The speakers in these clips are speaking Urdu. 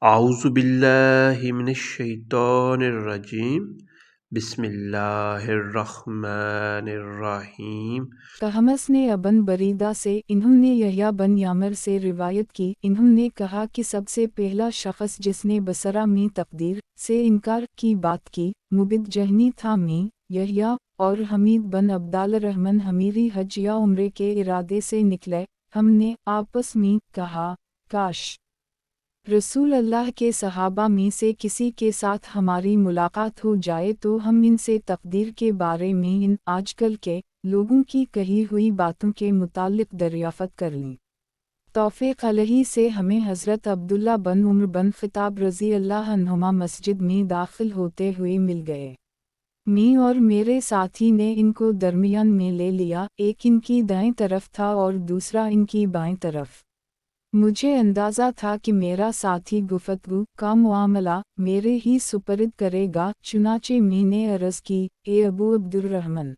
اعوذ باللہ من الشیطان الرجیم بسم اللہ الرحمن الرحیم۔ تہمس نے ابن بریدہ سے، انہوں نے یحییٰ بن یامر سے روایت کی، انہوں نے کہا کہ سب سے پہلا شخص جس نے بصرہ میں تقدیر سے انکار کی بات کی مبید جہنی تھا میں یحییٰ اور حمید بن عبدال الرحمن حمیری حج یا عمرے کے ارادے سے نکلے۔ ہم نے آپس میں کہا کاش رسول اللہ کے صحابہ میں سے کسی کے ساتھ ہماری ملاقات ہو جائے تو ہم ان سے تقدیر کے بارے میں ان آج کل کے لوگوں کی کہی ہوئی باتوں کے متعلق دریافت کر لیں۔ توفیق علیہ سے ہمیں حضرت عبداللہ بن عمر بن خطاب رضی اللہ عنہما مسجد میں داخل ہوتے ہوئے مل گئے۔ میں اور میرے ساتھی نے ان کو درمیان میں لے لیا، ایک ان کی دائیں طرف تھا اور دوسرا ان کی بائیں طرف۔ مجھے اندازہ تھا کہ میرا ساتھی گفتگو کا معاملہ میرے ہی سپرد کرے گا، چنانچہ میں نے عرض کی، اے ابو عبد الرحمن،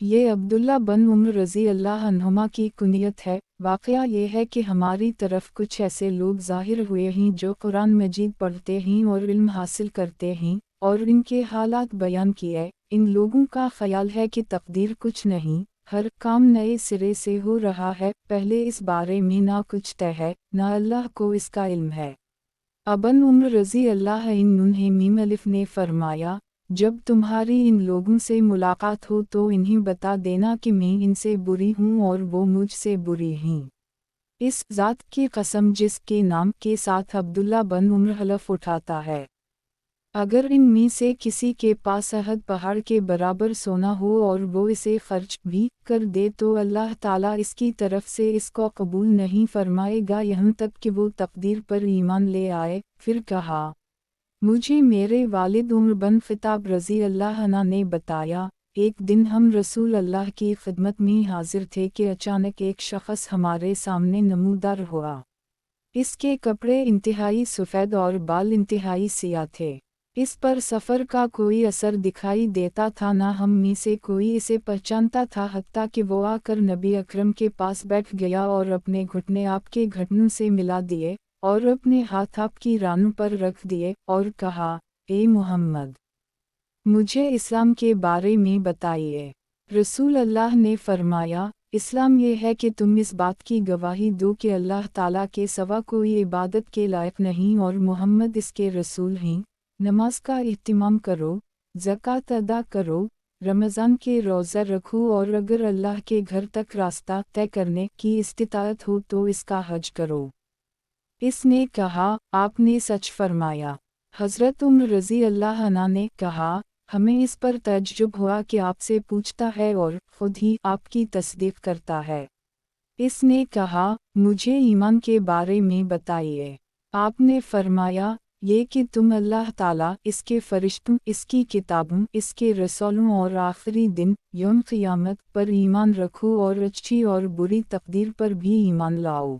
یہ عبداللہ بن عمر رضی اللہ عنہما کی کنیت ہے۔ واقعہ یہ ہے کہ ہماری طرف کچھ ایسے لوگ ظاہر ہوئے ہیں جو قرآن مجید پڑھتے ہیں اور علم حاصل کرتے ہیں، اور ان کے حالات بیان کیے۔ ان لوگوں کا خیال ہے کہ تقدیر کچھ نہیں، ہر کام نئے سرے سے ہو رہا ہے، پہلے اس بارے میں نہ کچھ طے ہے، نہ اللہ کو اس کا علم ہے۔ ابن عمر رضی اللہ عنہ میم الف نے فرمایا، جب تمہاری ان لوگوں سے ملاقات ہو تو انہیں بتا دینا کہ میں ان سے بری ہوں اور وہ مجھ سے بری ہیں۔ اس ذات کی قسم جس کے نام کے ساتھ عبداللہ بن عمر حلف اٹھاتا ہے، اگر ان میں سے کسی کے پاس احد پہاڑ کے برابر سونا ہو اور وہ اسے خرچ بھی کر دے تو اللہ تعالیٰ اس کی طرف سے اس کو قبول نہیں فرمائے گا یہاں تک کہ وہ تقدیر پر ایمان لے آئے۔ پھر کہا، مجھے میرے والد عمر بن خطاب رضی اللہ عنہ نے بتایا، ایک دن ہم رسول اللہ کی خدمت میں حاضر تھے کہ اچانک ایک شخص ہمارے سامنے نمودار ہوا۔ اس کے کپڑے انتہائی سفید اور بال انتہائی سیاہ تھے۔ اس پر سفر کا کوئی اثر دکھائی دیتا تھا، نہ ہم میں سے کوئی اسے پہچانتا تھا، حتیٰ کہ وہ آ کر نبی اکرم کے پاس بیٹھ گیا اور اپنے گھٹنے آپ کے گھٹنوں سے ملا دیے اور اپنے ہاتھ آپ کی رانوں پر رکھ دیے اور کہا، اے محمد، مجھے اسلام کے بارے میں بتائیے۔ رسول اللہ نے فرمایا، اسلام یہ ہے کہ تم اس بات کی گواہی دو کہ اللہ تعالیٰ کے سوا کوئی عبادت کے لائق نہیں اور محمد اس کے رسول ہیں، نماز کا اہتمام کرو، زکوٰۃ ادا کرو، رمضان کے روزہ رکھو اور اگر اللہ کے گھر تک راستہ طے کرنے کی استطاعت ہو تو اس کا حج کرو۔ اس نے کہا، آپ نے سچ فرمایا۔ حضرت عمر رضی اللہ عنہ نے کہا، ہمیں اس پر تعجب ہوا کہ آپ سے پوچھتا ہے اور خود ہی آپ کی تصدیق کرتا ہے۔ اس نے کہا، مجھے ایمان کے بارے میں بتائیے۔ آپ نے فرمایا، یہ کہ تم اللہ تعالیٰ، اس کے فرشتوں، اس کی کتابوں، اس کے رسولوں اور آخری دن یوم قیامت پر ایمان رکھو اور اچھی اور بری تقدیر پر بھی ایمان لاؤ۔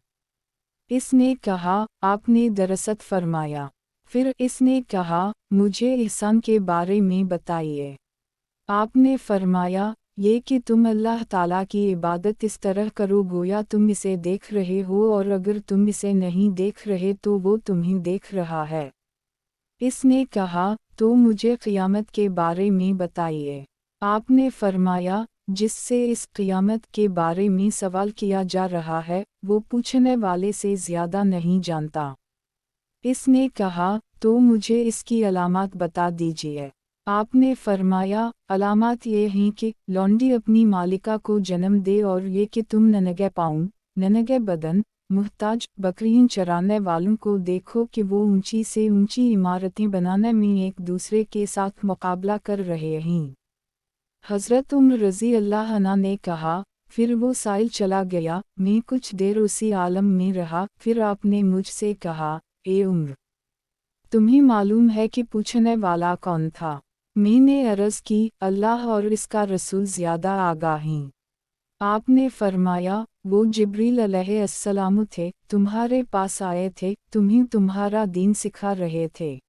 اس نے کہا، آپ نے درست فرمایا۔ پھر اس نے کہا، مجھے احسان کے بارے میں بتائیے۔ آپ نے فرمایا، یہ کہ تم اللہ تعالیٰ کی عبادت اس طرح کرو گویا تم اسے دیکھ رہے ہو اور اگر تم اسے نہیں دیکھ رہے تو وہ تمہیں دیکھ رہا ہے۔ اس نے کہا، تو مجھے قیامت کے بارے میں بتائیے۔ آپ نے فرمایا، جس سے اس قیامت کے بارے میں سوال کیا جا رہا ہے وہ پوچھنے والے سے زیادہ نہیں جانتا۔ اس نے کہا، تو مجھے اس کی علامات بتا دیجیے۔ آپ نے فرمایا، علامات یہ ہیں کہ لونڈی اپنی مالکہ کو جنم دے اور یہ کہ تم ننگے پاؤں، ننگے بدن، محتاج بکریاں چرانے والوں کو دیکھو کہ وہ اونچی سے اونچی عمارتیں بنانے میں ایک دوسرے کے ساتھ مقابلہ کر رہے ہیں۔ حضرت عمر رضی اللہ عنہ نے کہا، پھر وہ سائل چلا گیا، میں کچھ دیر اسی عالم میں رہا، پھر آپ نے مجھ سے کہا، اے عمر، تمہیں معلوم ہے کہ پوچھنے والا کون تھا؟ میں نے عرض کی، اللہ اور اس کا رسول زیادہ آگاہ ہیں۔ آپ نے فرمایا، وہ جبریل علیہ السلام تھے، تمہارے پاس آئے تھے، تمہیں تمہارا دین سکھا رہے تھے۔